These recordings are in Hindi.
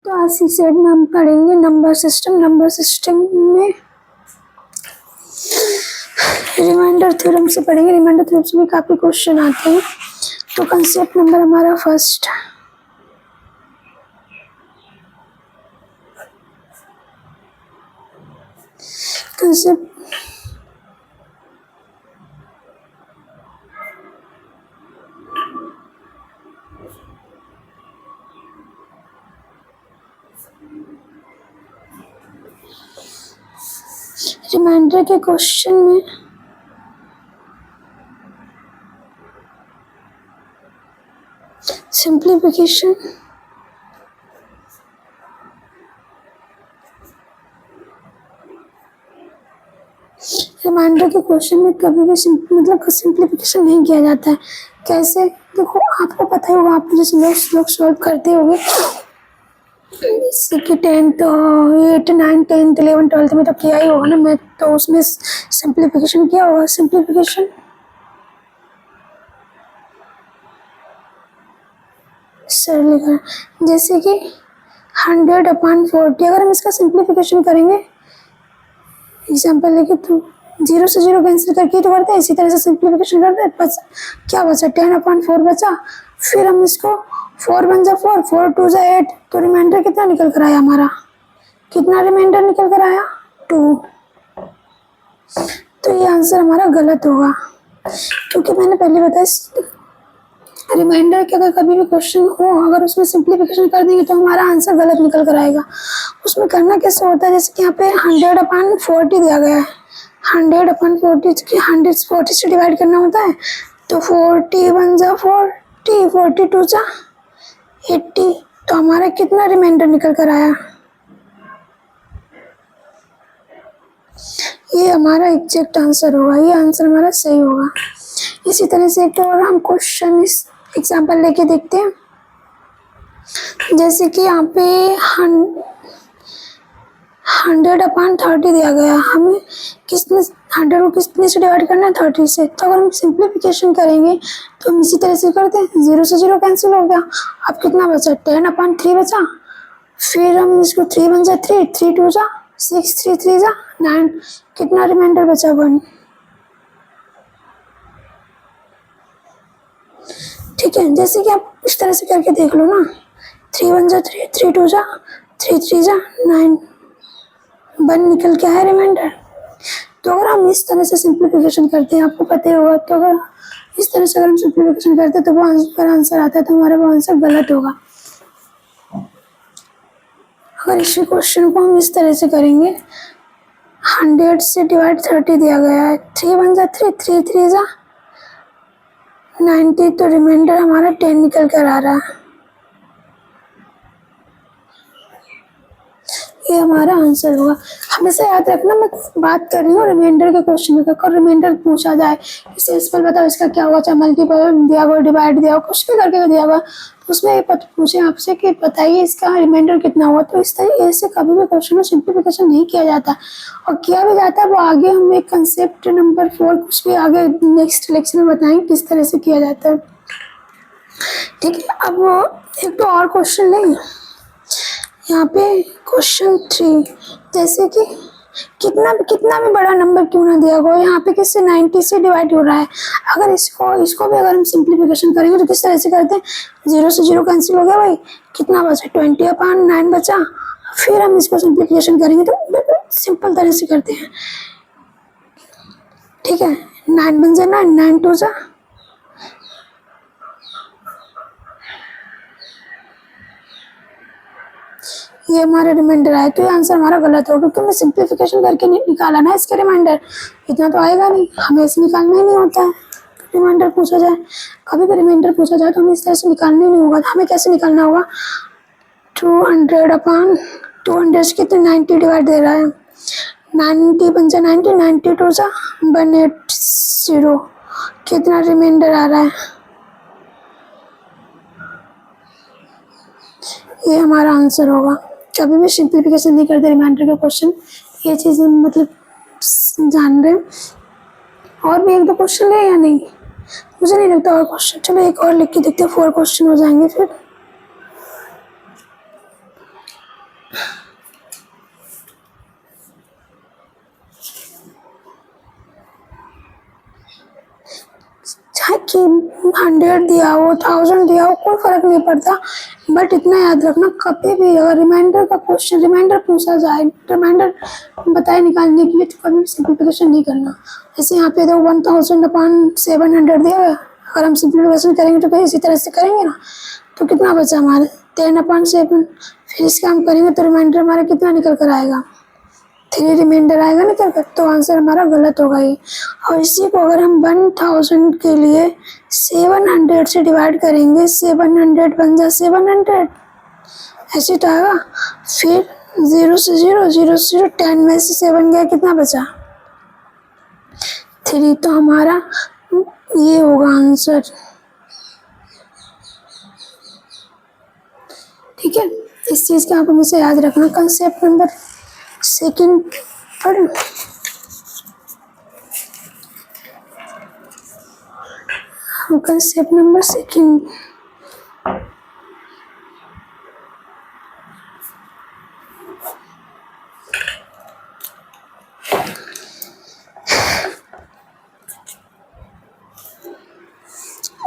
तो आज इस सेट में हम पढ़ेंगे नंबर सिस्टम। नंबर सिस्टम में रिमाइंडर थ्योरम से पढ़ेंगे। रिमाइंडर थ्योरम से भी काफ़ी क्वेश्चन आते हैं। तो कंसेप्ट नंबर हमारा फर्स्ट, कंसेप्ट रिमाइंडर के क्वेश्चन में सिंप्लीफिकेशन रिमाइंडर के क्वेश्चन में कभी भी सिंप्लीफिकेशन नहीं किया जाता है। कैसे? देखो, आपको पता ही होगा, आप जैसे लोग सॉल्व करते होंगे जैसे कि 10th 8 9 10th 11 12th में तो किया ही होगा ना। मैं तो उसमें सिंप्लीफिकेशन किया होगा। सिंप्लीफिकेशन सरलीकरण, जैसे कि 100/40 अगर हम इसका सिंप्लीफिकेशन करेंगे, एग्जाम्पल लेके तो 0 से 0 कैंसिल करके तो करते हैं, इसी तरह से सिंप्लीफिकेशन करते हैं। क्या बचा? 10/4 बचा। फिर हम इसको 4 1 जा 4 4 2 जा 8, तो रिमाइंडर कितना निकल कर आया हमारा? कितना रिमाइंडर निकल कर आया? 2। तो ये आंसर हमारा गलत होगा, क्योंकि मैंने पहले बताया रिमाइंडर के अगर कभी भी क्वेश्चन हो, अगर उसमें सिंप्लीफिकेशन कर देंगे तो हमारा आंसर गलत निकल कर आएगा। उसमें करना कैसे होता है? जैसे कि यहाँ पे 100/40 दिया गया है। 100/40 की 100 40 से डिवाइड करना होता है, तो 40 1 जा 40 42 जा 80, तो हमारा कितना रिमाइंडर निकल कर आया? ये हमारा एग्जैक्ट आंसर होगा, ये आंसर हमारा सही होगा। इसी तरह से एक और हम क्वेश्चन इस एग्जाम्पल लेके देखते हैं। जैसे कि यहाँ पे 100/30 दिया गया, हमें किसने 100 को कितने से डिवाइड करना है? 30 से। तो अगर हम सिंप्लीफिकेशन करेंगे तो हम इसी तरह से करते हैं, 0 से 0 कैंसिल हो गया। अब कितना बचा? 10/3 बचा। फिर हम इसको 3 1 जा 3 3 2 जा 6 3 3 जा 9, कितना रिमाइंडर बचा? 1। ठीक है, जैसे कि आप इस तरह से करके देख लो ना, 3 1 जा 3 3 2 जा 3 3 जा 9, 1 निकल के आया रिमाइंडर। तो अगर हम इस तरह से सिंप्लीफिकेशन करते हैं, आपको पता ही होगा, तो अगर इस तरह से अगर हम सिंप्लीफिकेशन करते हैं तो वो आंसर आता है, तो हमारा वो आंसर गलत होगा। अगर इसी क्वेश्चन को हम इस तरह से करेंगे, 100 से डिवाइड 30 दिया गया है, 3 1 जा 3 3 3 जा 90, तो रिमाइंडर हमारा 10 निकल कर आ रहा है। ये हमारा आंसर होगा। हमेशा याद रखना, मैं बात कर रही हूँ रिमाइंडर के क्वेश्चन का। अगर रिमाइंडर पूछा जाए, इसे सिंपल बताओ इसका क्या होगा, चाहे मल्टीपल दिया हुआ, डिवाइड दिया हुआ, कुछ भी करके दिया हुआ, तो उसमें ये पूछे आपसे कि बताइए इसका रिमाइंडर कितना हुआ, तो इस तरीके से कभी भी क्वेश्चन में सिंप्लीफिकेशन नहीं किया जाता। और किया भी जाता है वो आगे हम एक कंसेप्ट नंबर 4 कुछ भी आगे नेक्स्ट लेक्चर में बताएंगे किस तरह से किया जाता है। ठीक है, अब एक तो और क्वेश्चन लें। यहाँ पे क्वेश्चन 3, जैसे कि कितना भी बड़ा नंबर क्यों ना दिया हो, यहाँ पे किससे 90 से डिवाइड हो रहा है। अगर इसको भी अगर हम सिंप्लीफिकेशन करेंगे तो किस तरह से करते हैं? 0 से 0 कैंसिल हो गया भाई, कितना बचा? 20/9 बचा। फिर हम इसको सिंप्लीफिकेशन करेंगे तो बिल्कुल सिंपल तरह से करते हैं। ठीक है, 9 1 जा 9 9 2 जा, ये हमारा रिमाइंडर आया, तो ये आंसर हमारा गलत होगा, क्योंकि मैं सिंप्लीफिकेशन करके निकाला ना इसके रिमाइंडर, इतना तो आएगा नहीं, हमें इसे निकालना ही नहीं होता है। रिमाइंडर पूछा जाए, कभी भी रिमाइंडर पूछा जाए तो हमें इस तरह से निकालना ही नहीं होगा। हमें कैसे निकालना होगा? 200/200 से कितने 90 डिवाइड दे रहा है, 90 1 जा 90 92 जा 180, कितना रिमाइंडर आ रहा है? ये हमारा आंसर होगा। कभी भी सिंप्लीफिकेशन नहीं करते रिमाइंडर के क्वेश्चन, ये चीज़ मतलब जान रहे हैं। और भी एक दो क्वेश्चन ले या नहीं? मुझे नहीं लगता और क्वेश्चन, चलो एक और लिख के देखते हैं, 4 क्वेश्चन हो जाएंगे फिर। चाहे कि 100 दिया हो 1000 दिया हो कोई फर्क नहीं पड़ता, बट इतना याद रखना कभी भी अगर रिमाइंडर का क्वेश्चन रिमाइंडर पूछा जाए, रिमाइंडर बताए निकालने के लिए, तो कभी भी सिंप्लीफिकेशन नहीं करना। जैसे यहाँ पे तो 1000/700 दिया है, अगर हम सिंप्लीफिकेशन करेंगे तो कहीं इसी तरह से करेंगे ना, तो कितना बचा हमारे 10/7। फिर इसका हम करेंगे तो रिमाइंडर हमारा कितना निकल कर आएगा, 3 रिमाइंडर आएगा निकल कर, तो आंसर हमारा गलत होगा ये। और इसी को अगर हम 1000 के लिए 700 से डिवाइड करेंगे, 700 बन जा 700 ऐसे तो आएगा। फिर 0 से 0 0 से 0 10 में से 7 गया, कितना बचा 3, तो हमारा ये होगा आंसर। ठीक है, इस चीज़ का आप हमेशा याद रखना। कंसेप्ट नंबर सेकंड पढ़ लो। कंसेप्ट नंबर सेकंड,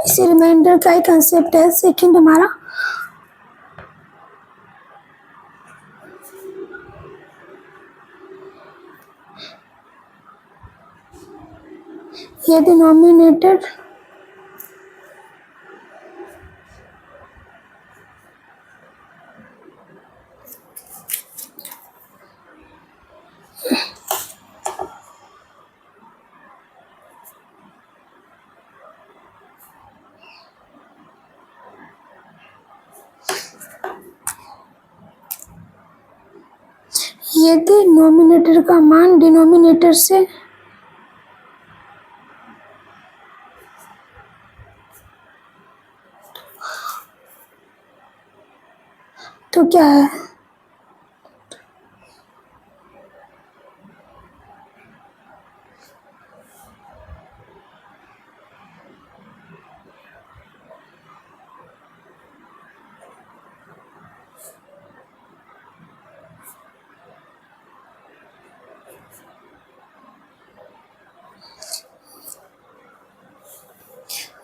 इसी रिमाइंडर का ही कंसेप्ट है सेकंड हमारा। ये डिनोमिनेटर यदि नोमिनेटर का मान डिनोमिनेटर से तो क्या है,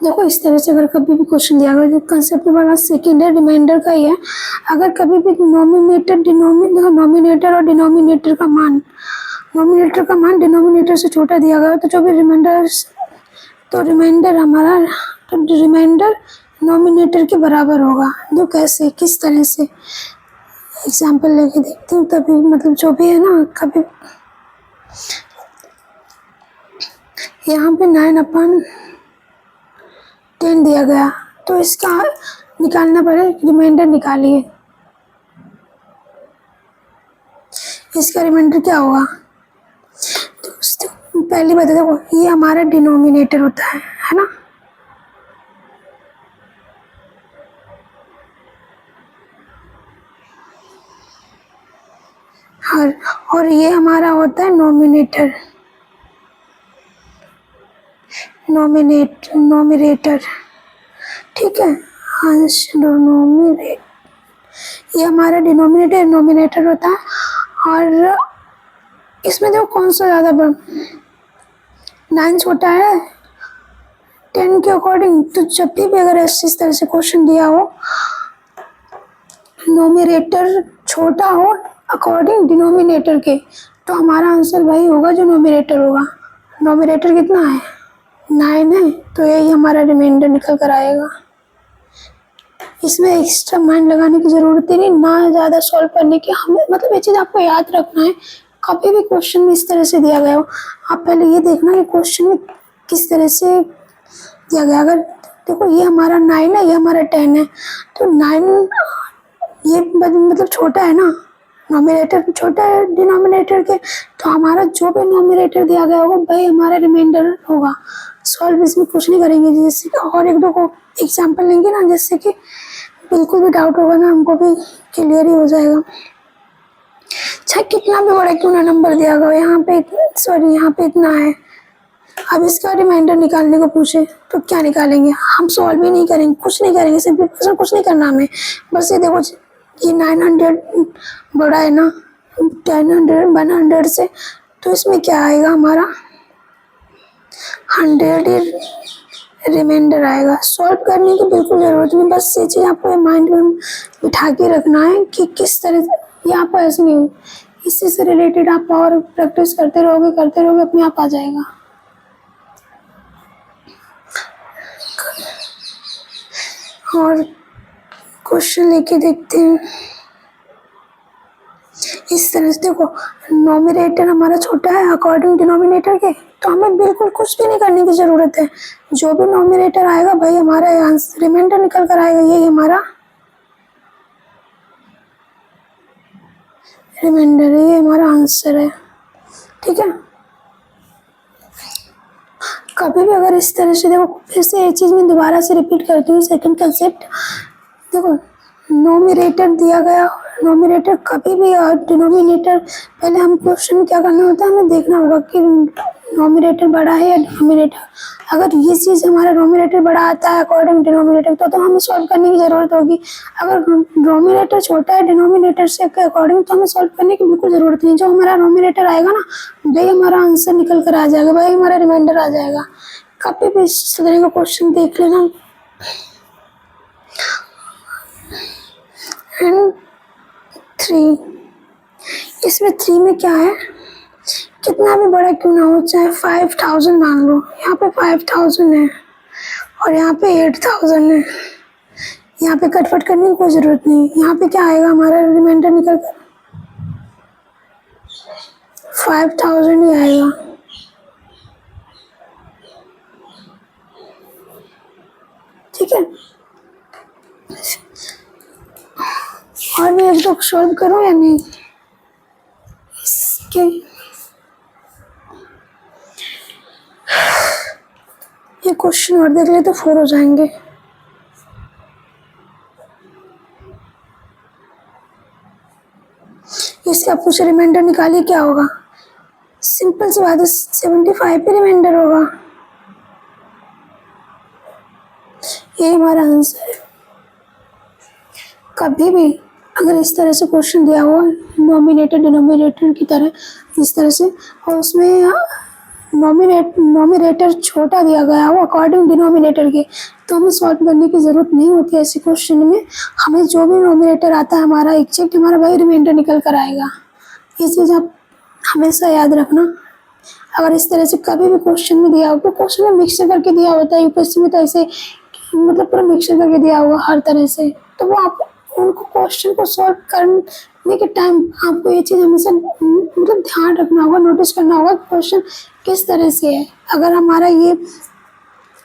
देखो इस तरह से अगर कभी भी क्वेश्चन दिया गया, कंसेप्ट वाला सेकेंड है, रिमाइंडर का ही है। अगर कभी भी नोमिनेटर और डिनोमिनेटर का मान डिनोमिनेटर से छोटा दिया गया तो जो भी रिमाइंडर हमारा रिमाइंडर नोमिनेटर के बराबर होगा। जो कैसे किस तरह से एग्जाम्पल लेके देखती हूँ, तभी मतलब जो भी है ना, कभी यहाँ पे 9/10 दिया गया तो इसका निकालना पड़ेगा, रिमाइंडर निकालिए, इसका रिमाइंडर क्या होगा। तो पहली बात देखो, ये हमारा डिनोमिनेटर होता है ना, और ये हमारा होता है नोमिनेटर, नोमिनेटर, ठीक है, नोमिनेटर, ये हमारा डिनोमिनेटर नोमिनेटर होता है। और इसमें देखो कौन सा ज़्यादा 9 छोटा है 10 के अकॉर्डिंग। तो जब भी अगर इस तरह से क्वेश्चन दिया हो, नोमिनेटर छोटा हो अकॉर्डिंग डिनोमिनेटर के, तो हमारा आंसर वही होगा जो नोमिनेटर होगा। नोमिनेटर कितना है 9 है, तो यही हमारा रिमाइंडर निकल कर आएगा। इसमें एक्स्ट्रा माइंड लगाने की ज़रूरत ही नहीं, ना ज़्यादा सॉल्व करने की। हमें मतलब ये चीज़ आपको याद रखना है, कभी भी क्वेश्चन में इस तरह से दिया गया हो, आप पहले ये देखना कि क्वेश्चन में किस तरह से दिया गया। अगर देखो ये हमारा 9 है, ये हमारा 10 है, तो 9 ये मतलब छोटा है ना, नोमिनेटर छोटा है डिनोमिनेटर के, तो हमारा जो भी नोमिनेटर दिया गया होगा वही हमारा रिमाइंडर होगा। सॉल्व इसमें कुछ नहीं करेंगे, जैसे कि और एक दो को एग्जाम्पल लेंगे ना, जैसे कि बिल्कुल भी डाउट होगा ना, हमको भी क्लियर ही हो जाएगा। चाहे कितना भी बड़ा क्यों ना नंबर दिया गया, यहाँ पे इतना है, अब इसका रिमाइंडर निकालने को पूछे तो क्या निकालेंगे, हम सॉल्व भी नहीं करेंगे, कुछ नहीं करेंगे, सिंपलीफिकेशन कुछ नहीं करना हमें। बस ये देखो ये 900 बड़ा है ना 100 से, तो इसमें क्या आएगा हमारा 100 ही रिमाइंडर आएगा। सॉल्व करने की बिल्कुल ज़रूरत नहीं, बस ये चीज़ आपको माइंड में बिठा के रखना है कि किस तरह से यहाँ पर इसमें इसी से रिलेटेड आप और प्रैक्टिस करते रहोगे अपने आप आ जाएगा। और क्वेश्चन लेके देखते हैं। इस तरह से देखो, नोमिनेटर हमारा छोटा है अकॉर्डिंग डिनोमिनेटर के, तो हमें बिल्कुल कुछ भी नहीं करने की ज़रूरत है। जो भी नोमिनेटर आएगा भाई हमारा आंसर रिमाइंडर निकल कर आएगा, यही हमारा रिमाइंडर है, ये हमारा आंसर है। ठीक है, कभी भी अगर इस तरह से देखो, फिर से एक चीज़ मैं दोबारा से रिपीट करती हूँ, सेकंड कंसेप्ट देखो, नोमिनेटर दिया गया, नोमिनेटर कभी भी और डिनोमिनेटर, पहले हम क्वेश्चन में क्या करना होता है, हमें देखना होगा कि नोमिनेटर बड़ा है या डिनोमिनेटर। अगर ये चीज़ हमारा नोमिनेटर बड़ा आता है अकॉर्डिंग डिनोमिनेटर, तो हमें सॉल्व करने की ज़रूरत होगी। अगर नोमिनेटर छोटा है डिनोमिनेटर से के अकॉर्डिंग, तो हमें सॉल्व करने की बिल्कुल ज़रूरत नहीं। जो हमारा नोमिनेटर आएगा ना, वही हमारा आंसर निकल कर आ जाएगा, वही हमारा रिमाइंडर आ जाएगा। कभी भी इस तरह का क्वेश्चन देख लेना। एंड 3, इसमें 3 में क्या है, कितना भी बड़ा क्यों ना हो, चाहे 5000 मान लो, यहाँ पे 5000 है और यहाँ पे 8000 है, यहाँ पे कटवट करने की कोई ज़रूरत नहीं। यहाँ पे क्या आएगा, हमारा रिमाइंडर निकल कर 5000 ही आएगा। ठीक है, और भी एक दो सॉल्व करो या नहीं इसके, ये क्वेश्चन और देख ले तो 4 हो जाएंगे। इसका कुछ रिमाइंडर निकालिए, क्या होगा, सिंपल सी बात है, 75 पे रिमाइंडर होगा, ये हमारा आंसर है। कभी भी अगर इस तरह से क्वेश्चन दिया हुआ नोमिनेटर डिनोमिनेटर की तरह, इस तरह से, और उसमें नोमिनेटर छोटा दिया गया हो अकॉर्डिंग डिनोमिनेटर के, तो हमें सॉल्व करने की ज़रूरत नहीं होती ऐसे क्वेश्चन में। हमें जो भी नोमिनेटर आता है हमारा एग्जैक्ट हमारा वही रिमाइंडर निकल कर आएगा। ये चीज़ आप हमेशा याद रखना। अगर इस तरह से कभी भी क्वेश्चन में दिया हो, तो क्वेश्चन में मिक्सर करके दिया होता है यूपीएससी में, तो ऐसे मतलब पूरा मिक्सर करके दिया होगा हर तरह से, तो वो आप उनको क्वेश्चन को सॉल्व करने के टाइम आपको ये चीज़ हमेशा मतलब ध्यान रखना होगा, नोटिस करना होगा क्वेश्चन किस तरह से है। अगर हमारा ये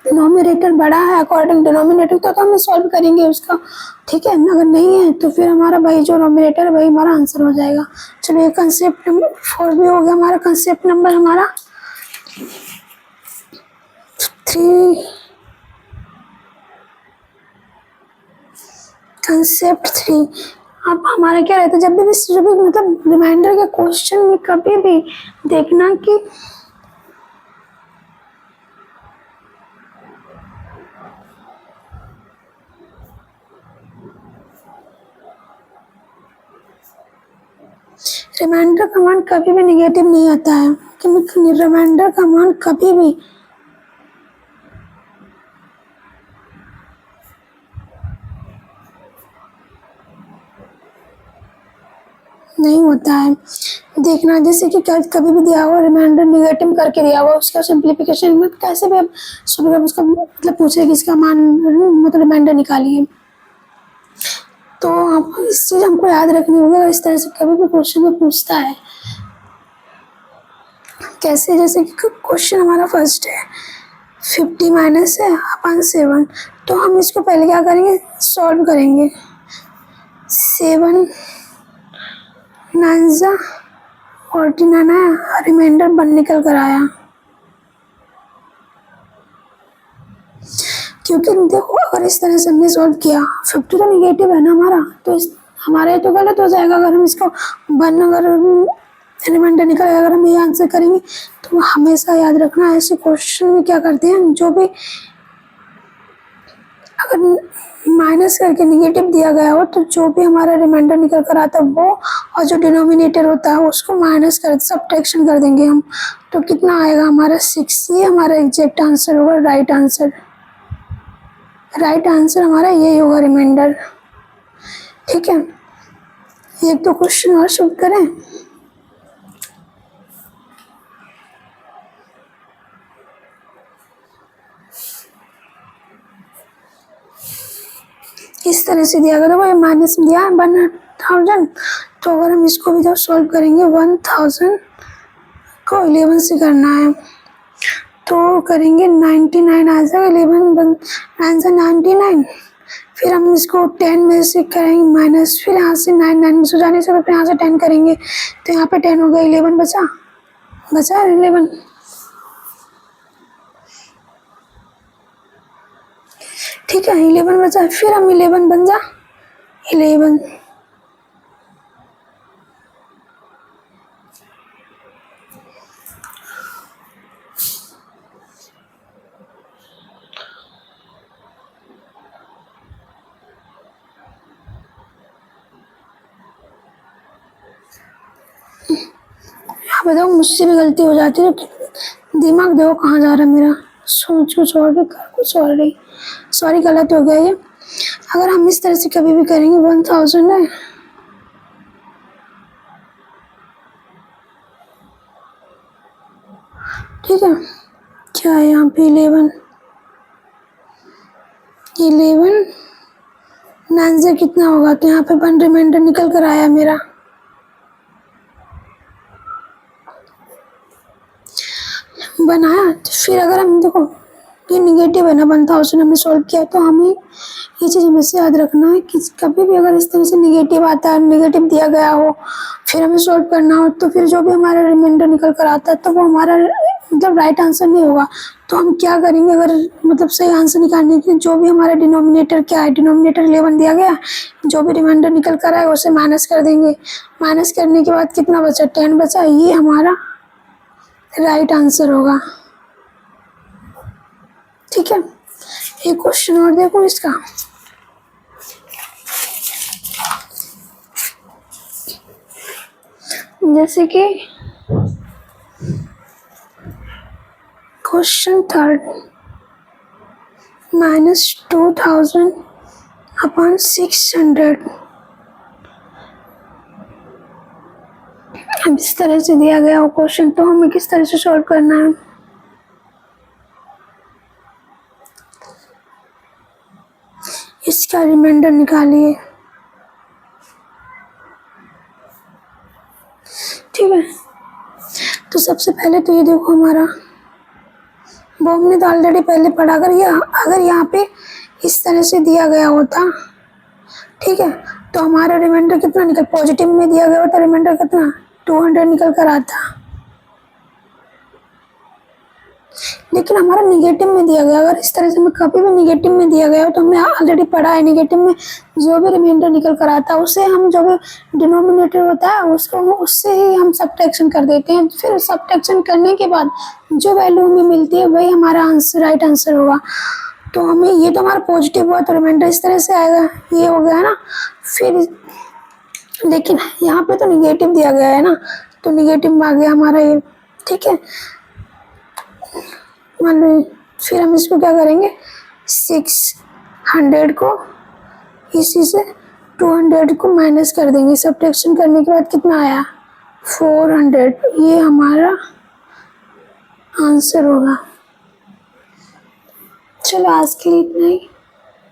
नोमिनेटर बड़ा है अकॉर्डिंग डिनोमिनेटर, तो हमें सॉल्व करेंगे उसका। ठीक है, अगर नहीं है तो फिर हमारा भाई जो नोमिनेटर है वही हमारा आंसर हो जाएगा। चलो, ये कंसेप्ट नंबर 4 भी हो गया हमारा। कंसेप्ट नंबर हमारा 3, कंसेप्ट 3। अब हमारा क्या रहता है, जब भी मतलब रिमाइंडर के क्वेश्चन में कभी भी देखना कि रिमाइंडर का मान कभी भी नेगेटिव नहीं आता है, क्योंकि रिमाइंडर का मान कभी भी नहीं होता है। देखना, जैसे कि कभी भी दिया हुआ रिमाइंडर नेगेटिव करके दिया हुआ, उसका सिंप्लीफिकेशन में कैसे भी आप सुबह उसका मतलब पूछे कि इसका मान मतलब रिमाइंडर निकालिए, तो आप इस चीज़ हमको याद रखनी होगी। इस तरह से कभी भी क्वेश्चन में पूछता है कैसे, जैसे कि क्वेश्चन हमारा फर्स्ट है 50 माइनस है अपन 7, तो हम इसको पहले क्या करेंगे, सॉल्व करेंगे। 7 9 49 है, रिमाइंडर 1 निकल कर आया। क्योंकि देखो, अगर इस तरह से हमने सॉल्व किया, 50 तो निगेटिव है ना हमारा, तो हमारा ये तो गलत हो जाएगा। अगर हम इसको 1 अगर रिमाइंडर निकल, अगर हम ये आंसर करेंगे, तो हमेशा याद रखना ऐसे क्वेश्चन में क्या करते हैं, जो भी अगर माइनस करके निगेटिव दिया गया हो तो जो भी हमारा रिमाइंडर निकल कर आता है वो, और जो डिनोमिनेटर होता है उसको माइनस कर सब्ट्रैक्शन कर देंगे हम, तो कितना आएगा हमारा 6। ये हमारा एग्जैक्ट आंसर होगा, राइट आंसर। राइट आंसर हमारा यही होगा, रिमाइंडर। ठीक है, एक दो क्वेश्चन और शुरू करें। इस तरह से दिया गया, देखो माइनस में दिया 1000, तो अगर हम इसको भी जब सॉल्व करेंगे 1000 को 11 से करना है तो करेंगे 99 आ जाएगा, 11 9 से 99, फिर हम इसको 10 में से करेंगे माइनस, फिर यहाँ से 9 में से जाने से फिर यहाँ से 10 करेंगे तो यहाँ पे 10 हो गया, 11 बचा 11। ठीक है, 11 बचा, फिर हम 11 बन जा 11, बताओ मुझसे भी गलती हो जाती है, दिमाग देखो कहाँ जा रहा है मेरा, सोच कुछ और भी कर कुछ और रही। सॉरी, गलत हो गया ये। अगर हम इस तरह से कभी भी करेंगे 1000 है, ठीक है, क्या है यहाँ पे 11 9 से कितना होगा, तो यहाँ पे 1 रिमाइंडर निकल कर आया मेरा। बनाया, तो फिर अगर हम देखो ये निगेटिव है ना, 1000 हमने सॉल्व किया, तो हमें ये चीज़ हमेशा याद रखना है कि कभी भी अगर इस तरह से निगेटिव आता है, निगेटिव दिया गया हो, फिर हमें सॉल्व करना हो, तो फिर जो भी हमारा रिमाइंडर निकल कर आता है तो वो हमारा मतलब राइट आंसर नहीं होगा। तो हम क्या करेंगे, अगर मतलब सही आंसर निकालने के लिए जो भी हमारा डिनोमिनेटर क्या है, डिनोमिनेटर 11 दिया गया, जो भी रिमाइंडर निकल कर आए उसे माइनस कर देंगे। माइनस करने के बाद कितना बचा, 10 बचा, ये हमारा राइट आंसर होगा। ठीक है, एक क्वेश्चन और देखो इसका। जैसे कि क्वेश्चन 3 -2000 अपॉन 600, अब इस तरह से दिया गया हो क्वेश्चन, तो हमें किस तरह से सॉल्व करना है। इसका रिमाइंडर निकालिए। ठीक है, तो सबसे पहले तो ये देखो हमारा, वो हमने तो ऑलरेडी पहले पढ़ा, अगर यहाँ पे इस तरह से दिया गया होता, ठीक है, तो हमारा रिमाइंडर कितना निकल, पॉजिटिव में दिया गया होता रिमाइंडर कितना 200 निकल कर आता, लेकिन हमारा निगेटिव में दिया गया। अगर इस तरह से हमें कभी भी निगेटिव में दिया गया हो तो हमने ऑलरेडी पढ़ा है, निगेटिव में जो भी रिमाइंडर निकल कर आता है उसे हम, जो भी डिनोमिनेटर होता है उसको, उससे ही हम सब्ट्रैक्शन कर देते हैं। फिर सब्ट्रैक्शन करने के बाद जो वैल्यू हमें मिलती है वही हमारा आंसर, राइट आंसर होगा। तो हमें ये तो हमारा पॉजिटिव हुआ तो रिमाइंडर इस तरह से आएगा, ये हो गया ना। फिर लेकिन यहाँ पे तो निगेटिव दिया गया है ना, तो निगेटिव में आ गया हमारा ये। ठीक है, मान लो, फिर हम इसको क्या करेंगे, 600 को इसी से 200 को माइनस कर देंगे। सब्ट्रैक्शन करने के बाद कितना आया, 400, ये हमारा आंसर होगा। चलो आज के लिए इतना ही।